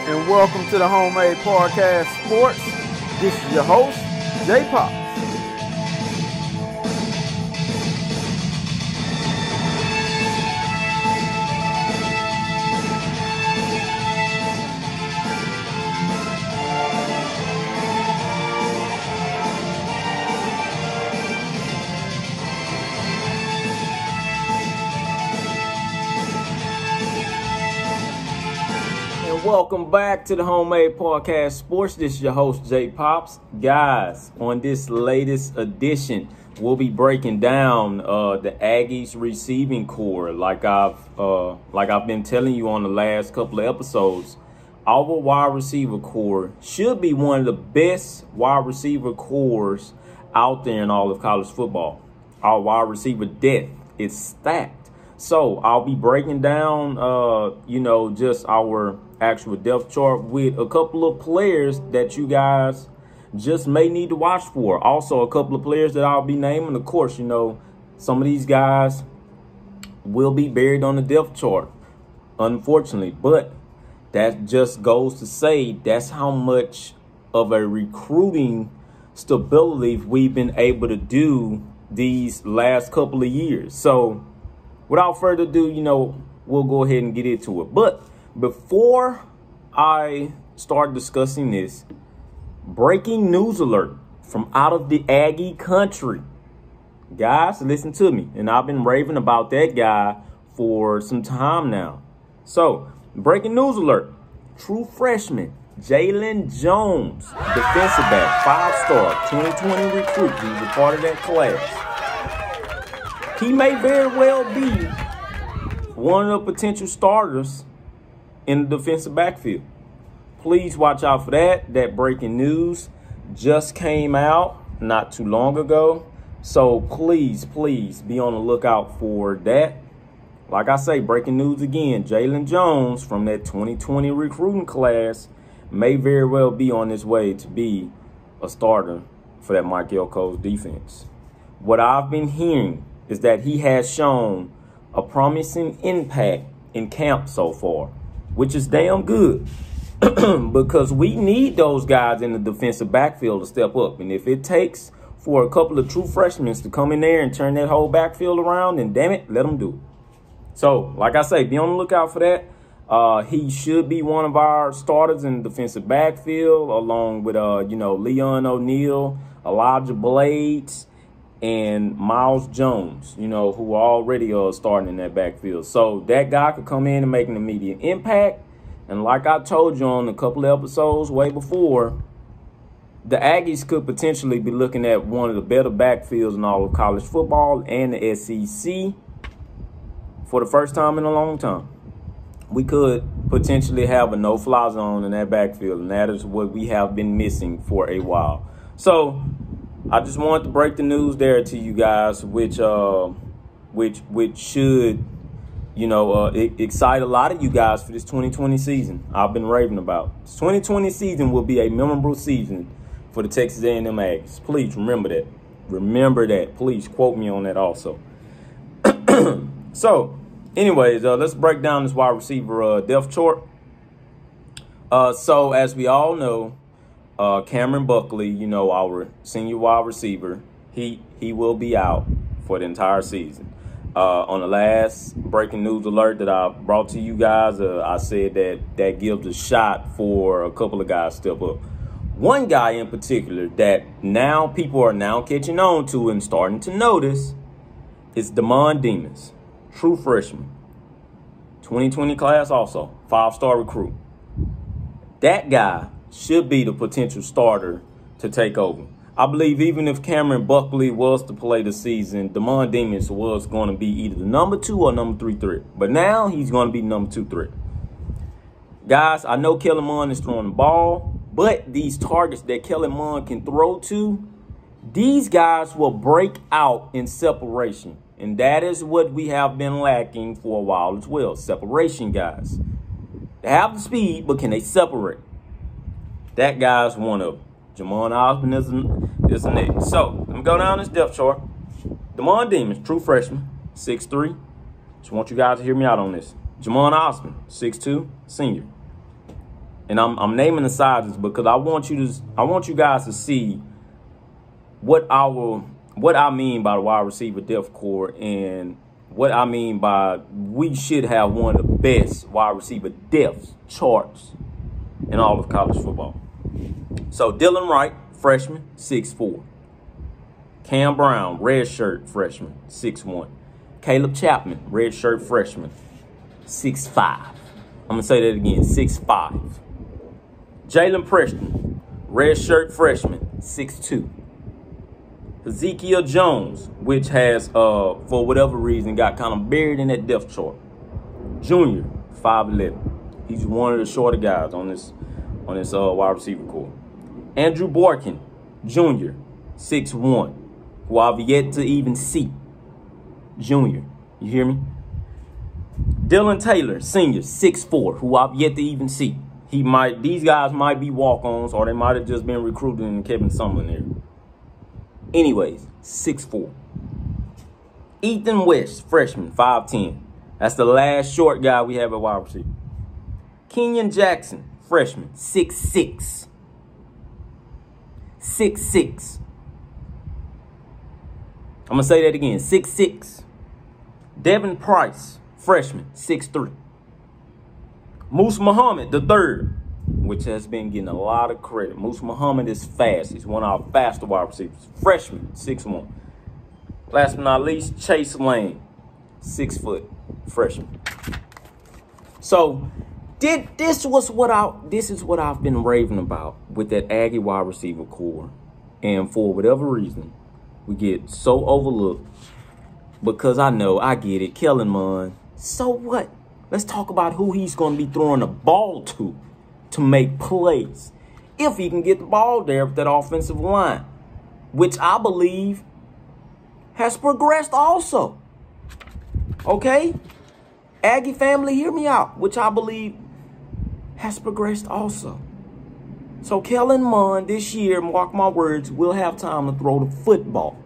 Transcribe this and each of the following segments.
and welcome to the Homemade Podcast Sports. This is your host, J Pops. Welcome back to the Homemade Podcast Sports. This is your host, J Pops. Guys, on this latest edition, we'll be breaking down the Aggies receiving core. Like I've been telling you on the last couple of episodes, our wide receiver core should be one of the best wide receiver cores out there in all of college football. Our wide receiver depth is stacked. So I'll be breaking down, just our actual depth chart with a couple of players that you guys just may need to watch for. Also, a couple of players that I'll be naming. Of course, some of these guys will be buried on the depth chart, unfortunately. But that just goes to say that's how much of a recruiting stability we've been able to do these last couple of years. So without further ado, we'll go ahead and get into it. But before I start discussing this, breaking news alert from out of the Aggie country. Guys, listen to me. And I've been raving about that guy for some time now. So, breaking news alert. True freshman, Jalen Jones, defensive back, 5-star, 2020 recruit. He was a part of that class. He may very well be one of the potential starters in the defensive backfield. Please watch out for that. That breaking news just came out not too long ago. So please be on the lookout for that. Like I say, breaking news again. Jalen Jones from that 2020 recruiting class may very well be on his way to be a starter for that Mike Elko's defense. What I've been hearing is that he has shown a promising impact in camp so far, which is damn good because we need those guys in the defensive backfield to step up. And if it takes for a couple of true freshmen to come in there and turn that whole backfield around, then damn it, let them do it. So, like I say, be on the lookout for that. He should be one of our starters in the defensive backfield, along with, Leon O'Neal, Elijah Blades, and Miles Jones, who already are starting in that backfield. So that guy could come in and make an immediate impact. And like I told you on a couple of episodes way before, the Aggies could potentially be looking at one of the better backfields in all of college football and the SEC for the first time in a long time. We could potentially have a no-fly zone in that backfield, and that is what we have been missing for a while. So I just wanted to break the news there to you guys, which should, excite a lot of you guys for this 2020 season. I've been raving about. This 2020 season will be a memorable season for the Texas A&M Aggies. Please remember that. Remember that. Please quote me on that also. So, anyways, let's break down this wide receiver depth chart. So, as we all know, Cameron Buckley, our senior wide receiver, he will be out for the entire season. On the last breaking news alert that I brought to you guys, I said that gives a shot for a couple of guys to step up. One guy in particular that now people are now catching on to and starting to notice is Damon Demons, true freshman, 2020 class also, 5-star recruit. That guy should be the potential starter to take over. I believe even if Cameron Buckley was to play the season, Damon Demons was going to be either the number 2 or number 3 threat. But now he's going to be number 2 threat. Guys, I know Kellen Mond is throwing the ball, but these targets that Kellen Mond can throw to, these guys will break out in separation. And that is what we have been lacking for a while as well. Separation guys. They have the speed, but can they separate? That guy's one of them. Jamon Osborne is the next. So, let me go down this depth chart. Damon Demons, true freshman, 6'3". Just want you guys to hear me out on this. Jamon Osborne, 6'2", senior. And I'm naming the sizes because I want you guys to see what I mean by the wide receiver depth core and what I mean by we should have one of the best wide receiver depth charts in all of college football. So Dylan Wright, freshman, 6'4". Cam Brown, redshirt freshman, 6'1". Caleb Chapman, redshirt freshman, 6'5". I'm going to say that again, 6'5". Jalen Preston, redshirt freshman, 6'2". Ezekiel Jones, which has, for whatever reason, got kind of buried in that depth chart. Junior, 5'11". He's one of the shorter guys on this wide receiver core. Andrew Borkin, Jr., 6'1", who I've yet to even see. Junior, you hear me? Dylan Taylor, Senior, 6'4", who I've yet to even see. These guys might be walk-ons, or they might have just been recruited in Kevin Sumlin there. Anyways, 6'4". Ethan West, freshman, 5'10". That's the last short guy we have at wide receiver. Kenyon Jackson, freshman, 6'6". 6'6". I'm going to say that again, 6'6". Devin Price, freshman, 6'3". Moose Muhammad, the third, which has been getting a lot of credit. Moose Muhammad is fast. He's one of our faster wide receivers. Freshman, 6'1". Last but not least, Chase Lane, 6 foot, freshman. So this is what I've been raving about with that Aggie wide receiver core. And for whatever reason, we get so overlooked because I get it. Kellen Mond, so what? Let's talk about who he's going to be throwing the ball to make plays. If he can get the ball there with that offensive line, which I believe has progressed also. Okay? Aggie family, hear me out, which I believe has progressed also. So Kellen Mond this year, mark my words, will have time to throw the football.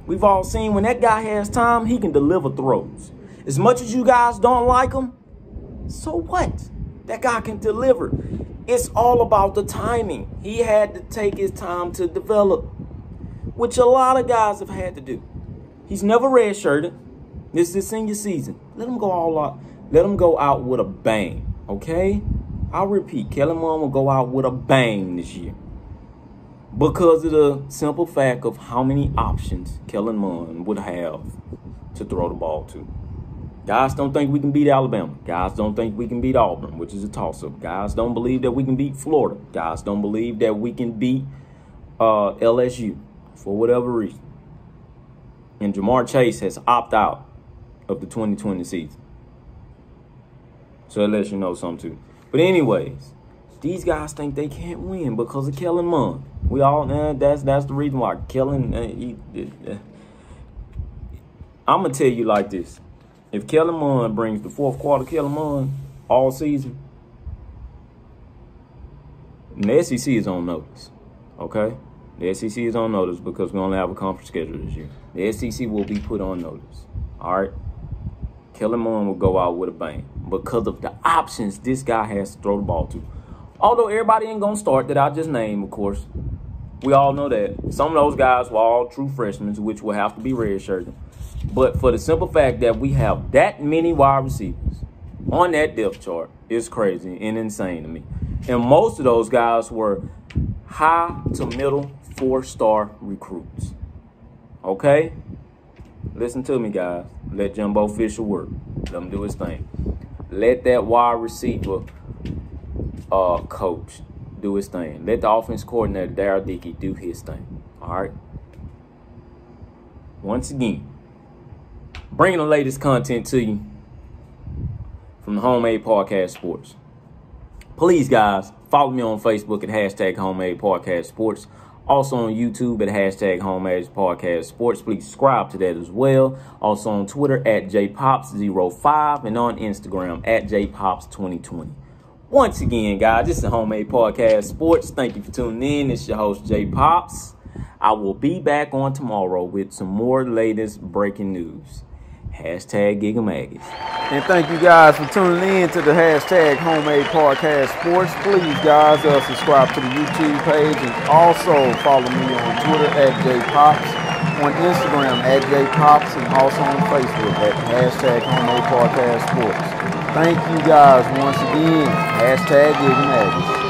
We've all seen when that guy has time, he can deliver throws. As much as you guys don't like him, so what? That guy can deliver. It's all about the timing. He had to take his time to develop, which a lot of guys have had to do. He's never redshirted. This is his senior season. Let him go all out. Let him go out with a bang, okay? I'll repeat, Kellen Mond will go out with a bang this year because of the simple fact of how many options Kellen Mond would have to throw the ball to. Guys don't think we can beat Alabama. Guys don't think we can beat Auburn, which is a toss-up. Guys don't believe that we can beat Florida. Guys don't believe that we can beat LSU for whatever reason. And Jamar Chase has opted out of the 2020 season. So that lets you know something too. But anyways, these guys think they can't win because of Kellen Mond. We all, that's the reason why. Kellen, I'm going to tell you like this. If Kellen Mond brings the fourth quarter Kellen Mond all season, the SEC is on notice, okay? The SEC is on notice because we only have a conference schedule this year. The SEC will be put on notice, all right? Kellen Mond will go out with a bang because of the options this guy has to throw the ball to. Although everybody ain't going to start that I just named, of course. We all know that. Some of those guys were all true freshmen, which will have to be redshirted. But for the simple fact that we have that many wide receivers on that depth chart, it's crazy and insane to me. And most of those guys were high to middle 4-star recruits. Okay? Listen to me, guys. Let Jumbo Fisher work. Let him do his thing. Let that wide receiver coach do his thing. Let the offense coordinator, Darryl Dickey, do his thing. All right? Once again, bringing the latest content to you from the Homemade Podcast Sports. Please, guys, follow me on Facebook at hashtag Homemade Podcast Sports. Also on YouTube at hashtag Homemade Podcast Sports. Please subscribe to that as well. Also on Twitter at jpops05 and on Instagram at jpops2020. Once again, guys, this is the Homemade Podcast Sports. Thank you for tuning in. It's your host, J Pops. I will be back on tomorrow with some more latest breaking news. Hashtag Gig 'em Aggies. And thank you guys for tuning in to the hashtag Homemade Podcast Sports. Please, guys, subscribe to the YouTube page and also follow me on Twitter at JPops, on Instagram at JPops, and also on Facebook at hashtag Homemade Podcast Sports. Thank you guys once again. Hashtag Gig 'em Aggies.